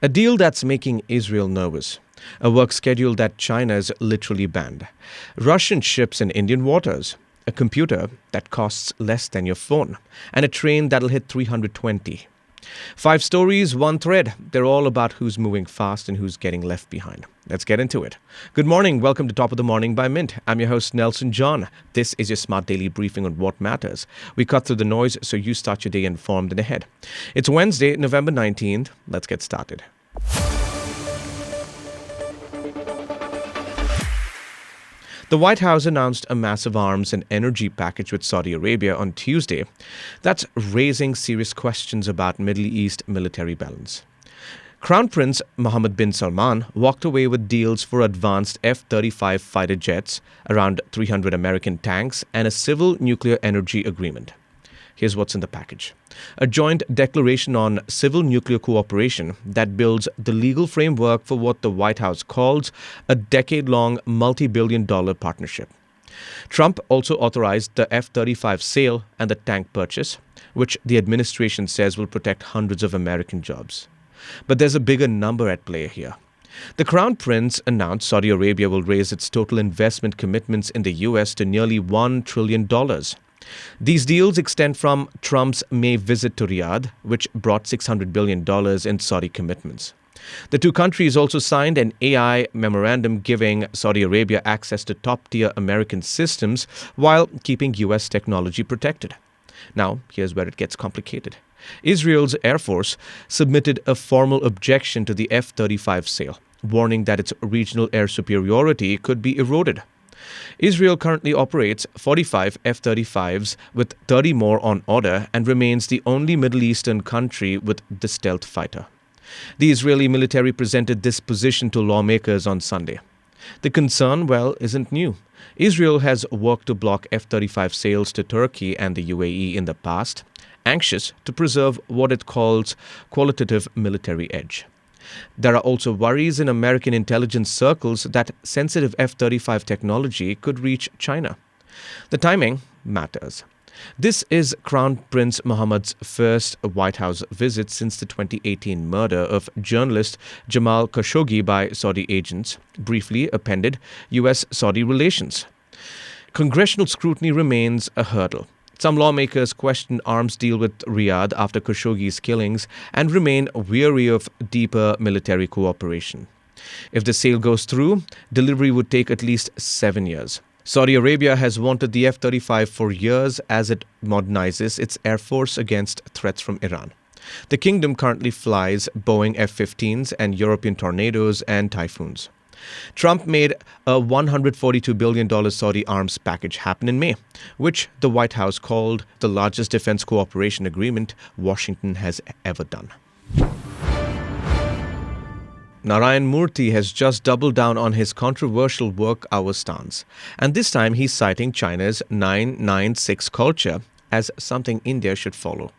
A deal that's making Israel nervous. A work schedule that China is literally banned. Russian ships in Indian waters. A computer that costs less than your phone. And a train that'll hit 320. 5 stories, one thread. They're all about who's moving fast and who's getting left behind. Let's get into it. Good morning. Welcome to Top of the Morning by Mint. I'm your host, Nelson John. This is your smart daily briefing on what matters. We cut through the noise so you start your day informed and ahead. It's Wednesday, November 19th. Let's get started. The White House announced a massive arms and energy package with Saudi Arabia on Tuesday that's raising serious questions about Middle East military balance. Crown Prince Mohammed bin Salman walked away with deals for advanced F-35 fighter jets, around 300 American tanks, and a civil nuclear energy agreement. Here's what's in the package. A joint declaration on civil nuclear cooperation that builds the legal framework for what the White House calls a decade-long multi-billion-dollar partnership. Trump also authorized the F-35 sale and the tank purchase, which the administration says will protect hundreds of American jobs. But there's a bigger number at play here. The Crown Prince announced Saudi Arabia will raise its total investment commitments in the U.S. to nearly $1 trillion. These deals extend from Trump's May visit to Riyadh, which brought $600 billion in Saudi commitments. The two countries also signed an AI memorandum giving Saudi Arabia access to top-tier American systems while keeping U.S. technology protected. Now, here's where it gets complicated. Israel's Air Force submitted a formal objection to the F-35 sale, warning that its regional air superiority could be eroded. Israel currently operates 45 F-35s with 30 more on order and remains the only Middle Eastern country with the stealth fighter. The Israeli military presented this position to lawmakers on Sunday. The concern, isn't new. Israel has worked to block F-35 sales to Turkey and the UAE in the past, anxious to preserve what it calls qualitative military edge. There are also worries in American intelligence circles that sensitive F-35 technology could reach China. The timing matters. This is Crown Prince Mohammed's first White House visit since the 2018 murder of journalist Jamal Khashoggi by Saudi agents, briefly appended U.S.-Saudi relations. Congressional scrutiny remains a hurdle. Some lawmakers question arms deal with Riyadh after Khashoggi's killings and remain weary of deeper military cooperation. If the sale goes through, delivery would take at least 7 years. Saudi Arabia has wanted the F-35 for years as it modernizes its air force against threats from Iran. The kingdom currently flies Boeing F-15s and European Tornadoes and Typhoons. Trump made a $142 billion Saudi arms package happen in May, which the White House called the largest defense cooperation agreement Washington has ever done. Narayana Murthy has just doubled down on his controversial work hour stance, and this time he's citing China's 996 culture as something India should follow.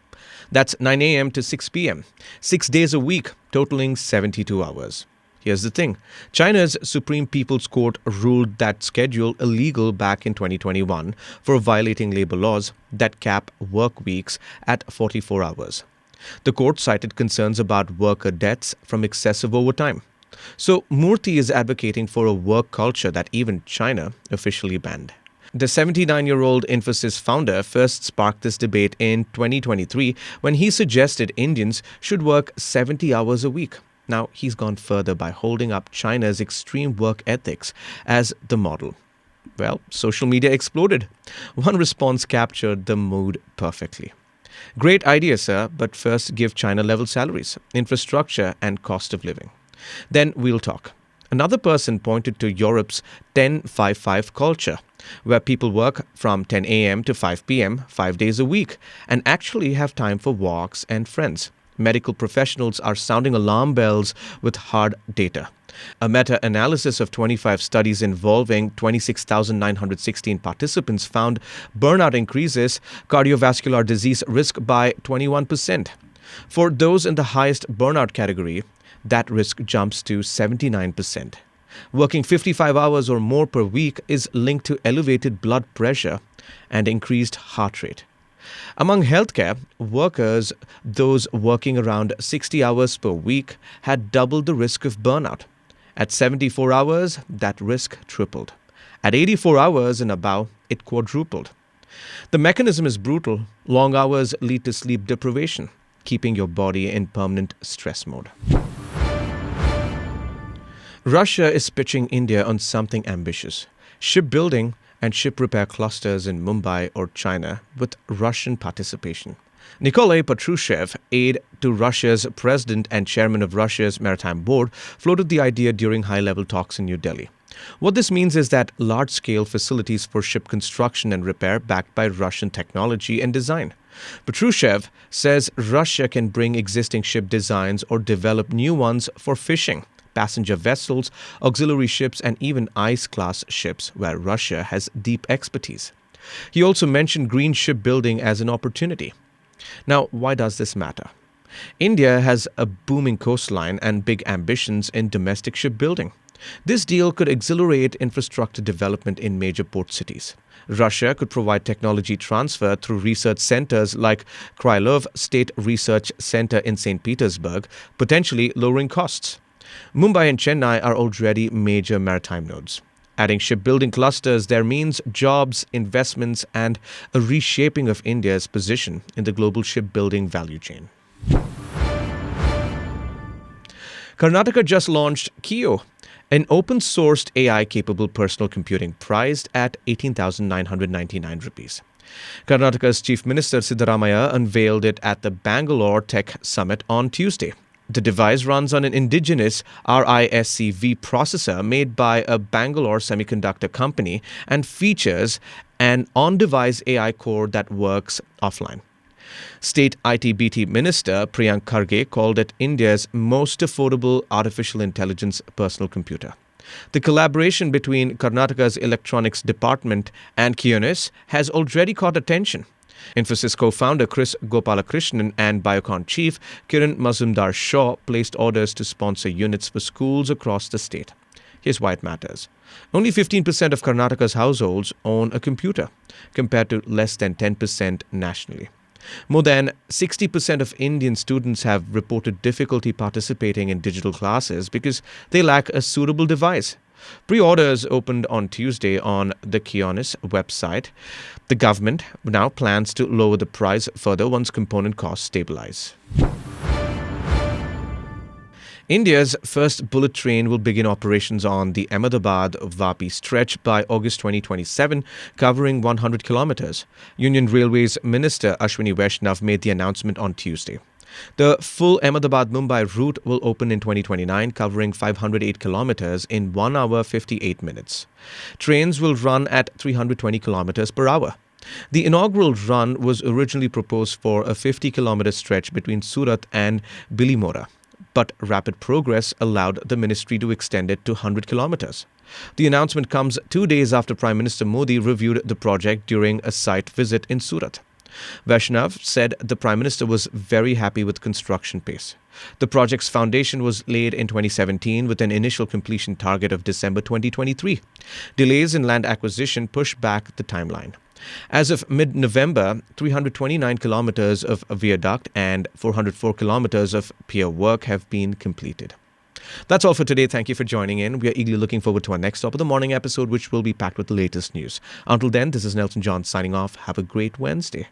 That's 9 a.m. to 6 p.m., 6 days a week, totaling 72 hours. Here's the thing. China's Supreme People's Court ruled that schedule illegal back in 2021 for violating labor laws that cap work weeks at 44 hours. The court cited concerns about worker deaths from excessive overtime. So Murthy is advocating for a work culture that even China officially banned. The 79-year-old Infosys founder first sparked this debate in 2023 when he suggested Indians should work 70 hours a week. Now, he's gone further by holding up China's extreme work ethics as the model. Social media exploded. One response captured the mood perfectly. Great idea, sir, but first give China-level salaries, infrastructure, and cost of living. Then we'll talk. Another person pointed to Europe's 10-5-5 culture, where people work from 10 a.m. to 5 p.m. 5 days a week and actually have time for walks and friends. Medical professionals are sounding alarm bells with hard data. A meta-analysis of 25 studies involving 26,916 participants found burnout increases cardiovascular disease risk by 21%. For those in the highest burnout category, that risk jumps to 79%. Working 55 hours or more per week is linked to elevated blood pressure and increased heart rate. Among healthcare workers, those working around 60 hours per week had doubled the risk of burnout. At 74 hours, that risk tripled. At 84 hours and above, it quadrupled. The mechanism is brutal. Long hours lead to sleep deprivation, keeping your body in permanent stress mode. Russia is pitching India on something ambitious: shipbuilding and ship repair clusters in Mumbai or China with Russian participation. Nikolai Patrushev, aide to Russia's president and chairman of Russia's Maritime Board, floated the idea during high-level talks in New Delhi. What this means is that large-scale facilities for ship construction and repair backed by Russian technology and design. Patrushev says Russia can bring existing ship designs or develop new ones for fishing, passenger vessels, auxiliary ships, and even ice-class ships where Russia has deep expertise. He also mentioned green shipbuilding as an opportunity. Now, why does this matter? India has a booming coastline and big ambitions in domestic shipbuilding. This deal could accelerate infrastructure development in major port cities. Russia could provide technology transfer through research centers like Krylov State Research Center in St. Petersburg, potentially lowering costs. Mumbai and Chennai are already major maritime nodes. Adding shipbuilding clusters there means jobs, investments, and a reshaping of India's position in the global shipbuilding value chain. Karnataka just launched Kio, an open-sourced AI-capable personal computing priced at 18,999 rupees. Karnataka's Chief Minister Siddaramaiah unveiled it at the Bangalore Tech Summit on Tuesday. The device runs on an indigenous RISC-V processor made by a Bangalore semiconductor company and features an on-device AI core that works offline. State IT/BT Minister Priyank Kharge called it India's most affordable artificial intelligence personal computer. The collaboration between Karnataka's electronics department and Kionis has already caught attention. Infosys co-founder Chris Gopalakrishnan and Biocon chief Kiran Mazumdar-Shaw placed orders to sponsor units for schools across the state. Here's why it matters. Only 15% of Karnataka's households own a computer, compared to less than 10% nationally. More than 60% of Indian students have reported difficulty participating in digital classes because they lack a suitable device. Pre-orders opened on Tuesday on the Kionis website. The government now plans to lower the price further once component costs stabilize. India's first bullet train will begin operations on the Ahmedabad-Vapi stretch by August 2027, covering 100 kilometers. Union Railways Minister Ashwini Vaishnav made the announcement on Tuesday. The full Ahmedabad-Mumbai route will open in 2029, covering 508 kilometers in 1 hour 58 minutes. Trains will run at 320 kilometers per hour. The inaugural run was originally proposed for a 50-kilometer stretch between Surat and Bilimora, but rapid progress allowed the ministry to extend it to 100 kilometers. The announcement comes 2 days after Prime Minister Modi reviewed the project during a site visit in Surat. Vaishnav said the Prime Minister was very happy with construction pace. The project's foundation was laid in 2017 with an initial completion target of December 2023. Delays in land acquisition pushed back the timeline. As of mid-November, 329 kilometers of viaduct and 404 kilometers of pier work have been completed. That's all for today. Thank you for joining in. We are eagerly looking forward to our next Top of the Morning episode, which will be packed with the latest news. Until then, this is Nelson John signing off. Have a great Wednesday.